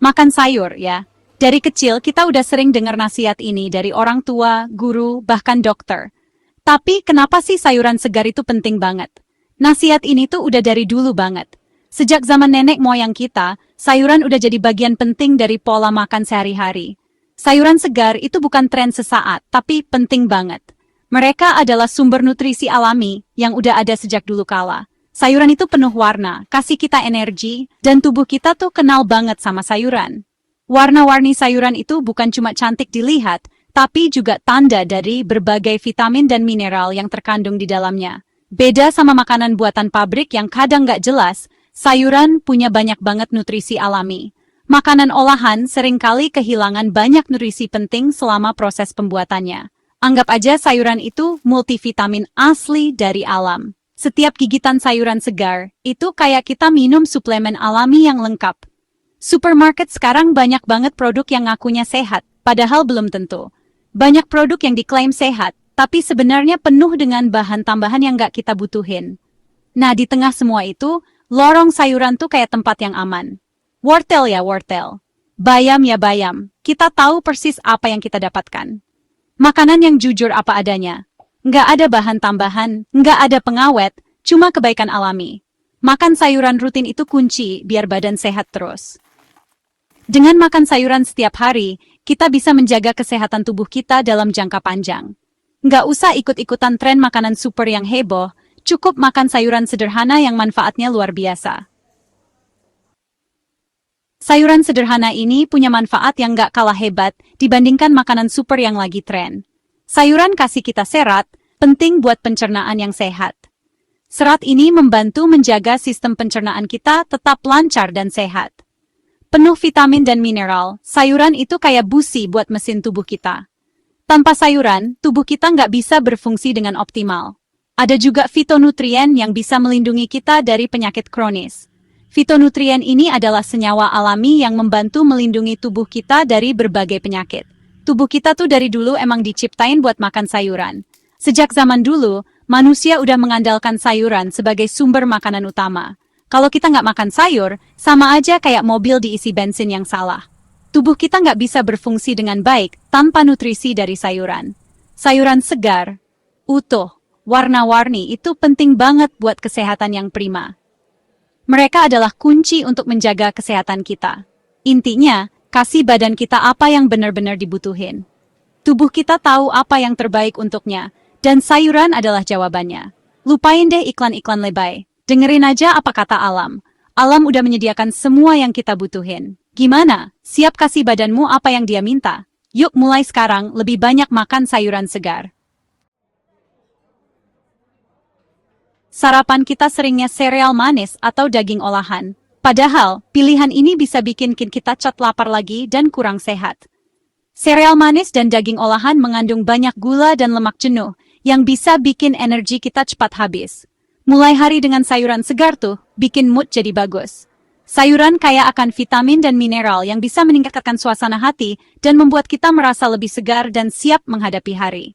Makan sayur ya. Dari kecil kita udah sering dengar nasihat ini dari orang tua, guru, bahkan dokter. Tapi kenapa sih sayuran segar itu penting banget? Nasihat ini tuh udah dari dulu banget. Sejak zaman nenek moyang kita, sayuran udah jadi bagian penting dari pola makan sehari-hari. Sayuran segar itu bukan tren sesaat, tapi penting banget. Mereka adalah sumber nutrisi alami yang udah ada sejak dulu kala. Sayuran itu penuh warna, kasih kita energi, dan tubuh kita tuh kenal banget sama sayuran. Warna-warni sayuran itu bukan cuma cantik dilihat, tapi juga tanda dari berbagai vitamin dan mineral yang terkandung di dalamnya. Beda sama makanan buatan pabrik yang kadang nggak jelas, sayuran punya banyak banget nutrisi alami. Makanan olahan seringkali kehilangan banyak nutrisi penting selama proses pembuatannya. Anggap aja sayuran itu multivitamin asli dari alam. Setiap gigitan sayuran segar, itu kayak kita minum suplemen alami yang lengkap. Supermarket sekarang banyak banget produk yang ngakunya sehat, padahal belum tentu. Banyak produk yang diklaim sehat, tapi sebenarnya penuh dengan bahan tambahan yang nggak kita butuhin. Nah, di tengah semua itu, lorong sayuran tuh kayak tempat yang aman. Wortel ya wortel. Bayam ya bayam. Kita tahu persis apa yang kita dapatkan. Makanan yang jujur apa adanya. Nggak ada bahan tambahan, nggak ada pengawet, cuma kebaikan alami. Makan sayuran rutin itu kunci biar badan sehat terus. Dengan makan sayuran setiap hari, kita bisa menjaga kesehatan tubuh kita dalam jangka panjang. Nggak usah ikut-ikutan tren makanan super yang heboh, cukup makan sayuran sederhana yang manfaatnya luar biasa. Sayuran sederhana ini punya manfaat yang nggak kalah hebat dibandingkan makanan super yang lagi tren. Sayuran kasih kita serat, penting buat pencernaan yang sehat. Serat ini membantu menjaga sistem pencernaan kita tetap lancar dan sehat. Penuh vitamin dan mineral, sayuran itu kayak busi buat mesin tubuh kita. Tanpa sayuran, tubuh kita nggak bisa berfungsi dengan optimal. Ada juga fitonutrien yang bisa melindungi kita dari penyakit kronis. Fitonutrien ini adalah senyawa alami yang membantu melindungi tubuh kita dari berbagai penyakit. Tubuh kita tuh dari dulu emang diciptain buat makan sayuran. Sejak zaman dulu, manusia udah mengandalkan sayuran sebagai sumber makanan utama. Kalau kita nggak makan sayur, sama aja kayak mobil diisi bensin yang salah. Tubuh kita nggak bisa berfungsi dengan baik tanpa nutrisi dari sayuran. Sayuran segar, utuh, warna-warni itu penting banget buat kesehatan yang prima. Mereka adalah kunci untuk menjaga kesehatan kita. Intinya, kasih badan kita apa yang benar-benar dibutuhin. Tubuh kita tahu apa yang terbaik untuknya, dan sayuran adalah jawabannya. Lupain deh iklan-iklan lebay. Dengerin aja apa kata alam. Alam udah menyediakan semua yang kita butuhin. Gimana? Siap kasih badanmu apa yang dia minta? Yuk mulai sekarang lebih banyak makan sayuran segar. Sarapan kita seringnya sereal manis atau daging olahan. Padahal, pilihan ini bisa bikin kita cat lapar lagi dan kurang sehat. Sereal manis dan daging olahan mengandung banyak gula dan lemak jenuh yang bisa bikin energi kita cepat habis. Mulai hari dengan sayuran segar tuh, bikin mood jadi bagus. Sayuran kaya akan vitamin dan mineral yang bisa meningkatkan suasana hati dan membuat kita merasa lebih segar dan siap menghadapi hari.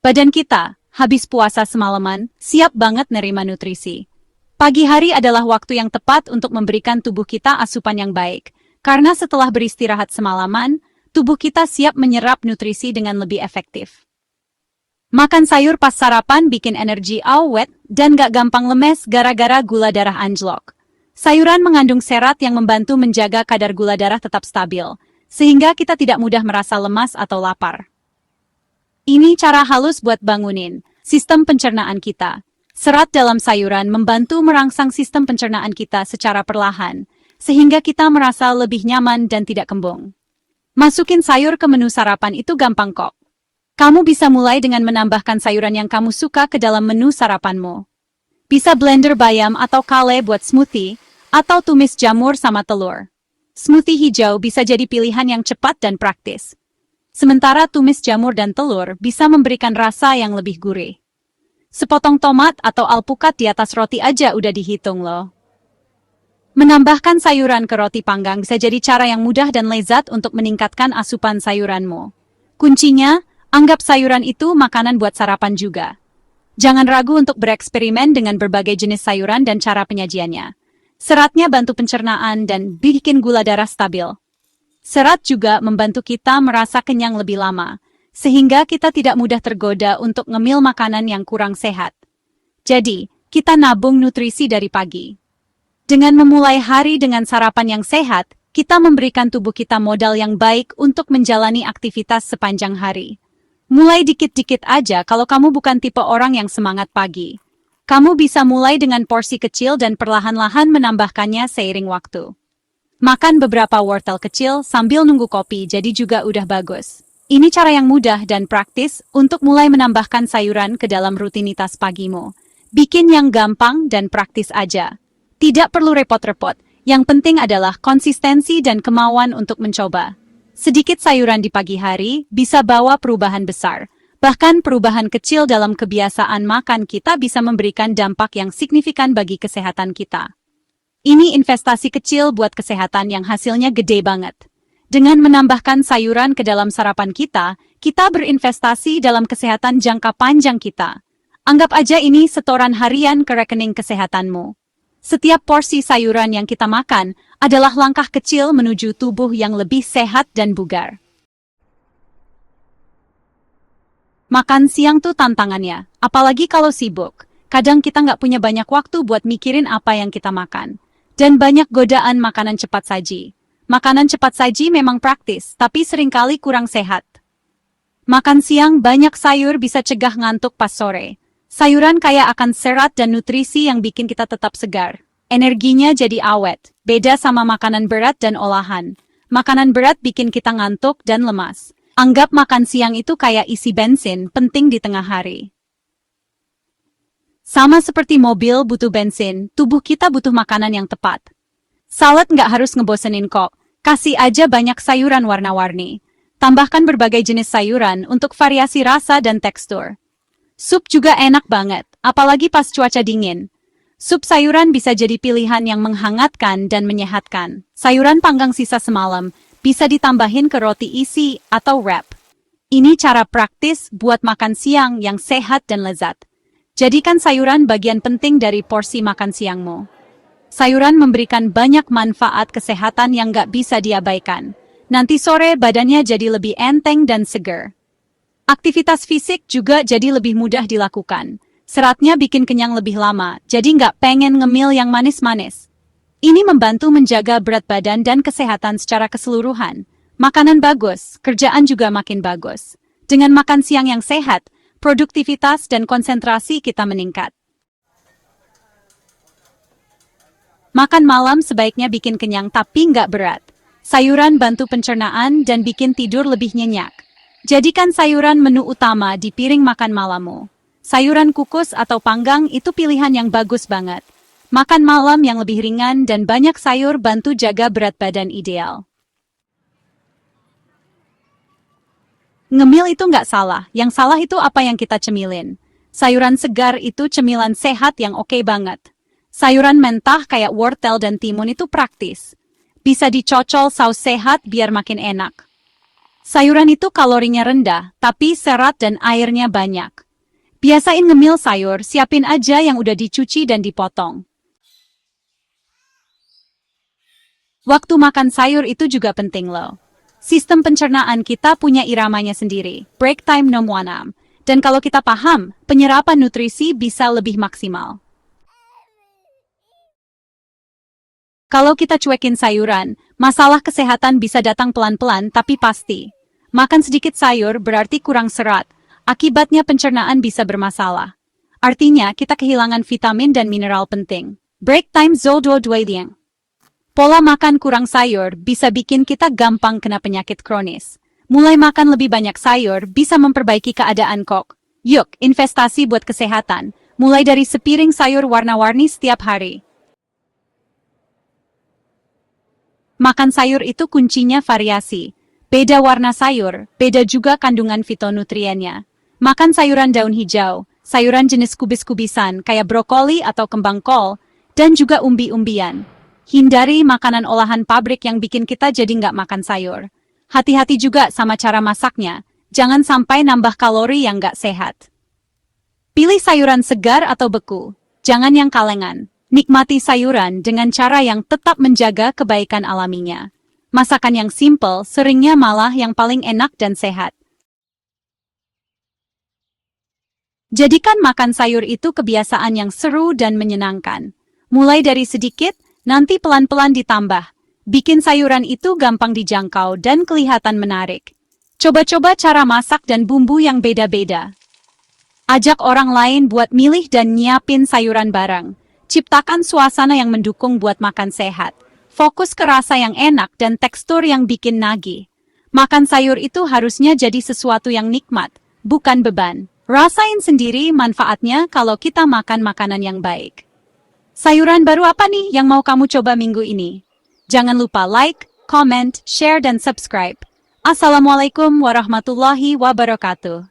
Badan kita, habis puasa semalaman, siap banget nerima nutrisi. Pagi hari adalah waktu yang tepat untuk memberikan tubuh kita asupan yang baik, karena setelah beristirahat semalaman, tubuh kita siap menyerap nutrisi dengan lebih efektif. Makan sayur pas sarapan bikin energi awet dan gak gampang lemes gara-gara gula darah anjlok. Sayuran mengandung serat yang membantu menjaga kadar gula darah tetap stabil, sehingga kita tidak mudah merasa lemas atau lapar. Ini cara halus buat bangunin sistem pencernaan kita. Serat dalam sayuran membantu merangsang sistem pencernaan kita secara perlahan, sehingga kita merasa lebih nyaman dan tidak kembung. Masukin sayur ke menu sarapan itu gampang kok. Kamu bisa mulai dengan menambahkan sayuran yang kamu suka ke dalam menu sarapanmu. Bisa blender bayam atau kale buat smoothie, atau tumis jamur sama telur. Smoothie hijau bisa jadi pilihan yang cepat dan praktis. Sementara tumis jamur dan telur bisa memberikan rasa yang lebih gurih. Sepotong tomat atau alpukat di atas roti aja udah dihitung loh. Menambahkan sayuran ke roti panggang bisa jadi cara yang mudah dan lezat untuk meningkatkan asupan sayuranmu. Kuncinya, anggap sayuran itu makanan buat sarapan juga. Jangan ragu untuk bereksperimen dengan berbagai jenis sayuran dan cara penyajiannya. Seratnya bantu pencernaan dan bikin gula darah stabil. Serat juga membantu kita merasa kenyang lebih lama, sehingga kita tidak mudah tergoda untuk ngemil makanan yang kurang sehat. Jadi, kita nabung nutrisi dari pagi. Dengan memulai hari dengan sarapan yang sehat, kita memberikan tubuh kita modal yang baik untuk menjalani aktivitas sepanjang hari. Mulai dikit-dikit aja kalau kamu bukan tipe orang yang semangat pagi. Kamu bisa mulai dengan porsi kecil dan perlahan-lahan menambahkannya seiring waktu. Makan beberapa wortel kecil sambil nunggu kopi jadi juga udah bagus. Ini cara yang mudah dan praktis untuk mulai menambahkan sayuran ke dalam rutinitas pagimu. Bikin yang gampang dan praktis aja. Tidak perlu repot-repot, yang penting adalah konsistensi dan kemauan untuk mencoba. Sedikit sayuran di pagi hari bisa bawa perubahan besar. Bahkan perubahan kecil dalam kebiasaan makan kita bisa memberikan dampak yang signifikan bagi kesehatan kita. Ini investasi kecil buat kesehatan yang hasilnya gede banget. Dengan menambahkan sayuran ke dalam sarapan kita berinvestasi dalam kesehatan jangka panjang kita. Anggap aja ini setoran harian ke rekening kesehatanmu. Setiap porsi sayuran yang kita makan adalah langkah kecil menuju tubuh yang lebih sehat dan bugar. Makan siang tuh tantangannya, apalagi kalau sibuk. Kadang kita nggak punya banyak waktu buat mikirin apa yang kita makan. Dan banyak godaan makanan cepat saji. Makanan cepat saji memang praktis, tapi seringkali kurang sehat. Makan siang banyak sayur bisa cegah ngantuk pas sore. Sayuran kaya akan serat dan nutrisi yang bikin kita tetap segar. Energinya jadi awet, beda sama makanan berat dan olahan. Makanan berat bikin kita ngantuk dan lemas. Anggap makan siang itu kayak isi bensin, penting di tengah hari. Sama seperti mobil butuh bensin, tubuh kita butuh makanan yang tepat. Salad nggak harus ngebosenin kok, kasih aja banyak sayuran warna-warni. Tambahkan berbagai jenis sayuran untuk variasi rasa dan tekstur. Sup juga enak banget, apalagi pas cuaca dingin. Sup sayuran bisa jadi pilihan yang menghangatkan dan menyehatkan. Sayuran panggang sisa semalam bisa ditambahin ke roti isi atau wrap. Ini cara praktis buat makan siang yang sehat dan lezat. Jadikan sayuran bagian penting dari porsi makan siangmu. Sayuran memberikan banyak manfaat kesehatan yang nggak bisa diabaikan. Nanti sore badannya jadi lebih enteng dan seger. Aktivitas fisik juga jadi lebih mudah dilakukan. Seratnya bikin kenyang lebih lama, jadi nggak pengen ngemil yang manis-manis. Ini membantu menjaga berat badan dan kesehatan secara keseluruhan. Makanan bagus, kerjaan juga makin bagus. Dengan makan siang yang sehat, produktivitas dan konsentrasi kita meningkat. Makan malam sebaiknya bikin kenyang tapi nggak berat. Sayuran bantu pencernaan dan bikin tidur lebih nyenyak. Jadikan sayuran menu utama di piring makan malammu. Sayuran kukus atau panggang itu pilihan yang bagus banget. Makan malam yang lebih ringan dan banyak sayur bantu jaga berat badan ideal. Ngemil itu nggak salah, yang salah itu apa yang kita cemilin. Sayuran segar itu cemilan sehat yang oke banget. Sayuran mentah kayak wortel dan timun itu praktis. Bisa dicocol saus sehat biar makin enak. Sayuran itu kalorinya rendah, tapi serat dan airnya banyak. Biasain ngemil sayur, siapin aja yang udah dicuci dan dipotong. Waktu makan sayur itu juga penting loh. Sistem pencernaan kita punya iramanya sendiri, break time nom wanam. Dan kalau kita paham, penyerapan nutrisi bisa lebih maksimal. Kalau kita cuekin sayuran, masalah kesehatan bisa datang pelan-pelan tapi pasti. Makan sedikit sayur berarti kurang serat, akibatnya pencernaan bisa bermasalah. Artinya kita kehilangan vitamin dan mineral penting. Break time zodo dueliang. Pola makan kurang sayur bisa bikin kita gampang kena penyakit kronis. Mulai makan lebih banyak sayur bisa memperbaiki keadaan kok. Yuk, investasi buat kesehatan. Mulai dari sepiring sayur warna-warni setiap hari. Makan sayur itu kuncinya variasi. Beda warna sayur, beda juga kandungan fitonutriennya. Makan sayuran daun hijau, sayuran jenis kubis-kubisan kayak brokoli atau kembang kol, dan juga umbi-umbian. Hindari makanan olahan pabrik yang bikin kita jadi nggak makan sayur. Hati-hati juga sama cara masaknya, jangan sampai nambah kalori yang nggak sehat. Pilih sayuran segar atau beku, jangan yang kalengan. Nikmati sayuran dengan cara yang tetap menjaga kebaikan alaminya. Masakan yang simple seringnya malah yang paling enak dan sehat. Jadikan makan sayur itu kebiasaan yang seru dan menyenangkan. Mulai dari sedikit, nanti pelan-pelan ditambah. Bikin sayuran itu gampang dijangkau dan kelihatan menarik. Coba-coba cara masak dan bumbu yang beda-beda. Ajak orang lain buat milih dan nyiapin sayuran bareng. Ciptakan suasana yang mendukung buat makan sehat. Fokus ke rasa yang enak dan tekstur yang bikin nagih. Makan sayur itu harusnya jadi sesuatu yang nikmat, bukan beban. Rasain sendiri manfaatnya kalau kita makan makanan yang baik. Sayuran baru apa nih yang mau kamu coba minggu ini? Jangan lupa like, comment, share, dan subscribe. Assalamualaikum warahmatullahi wabarakatuh.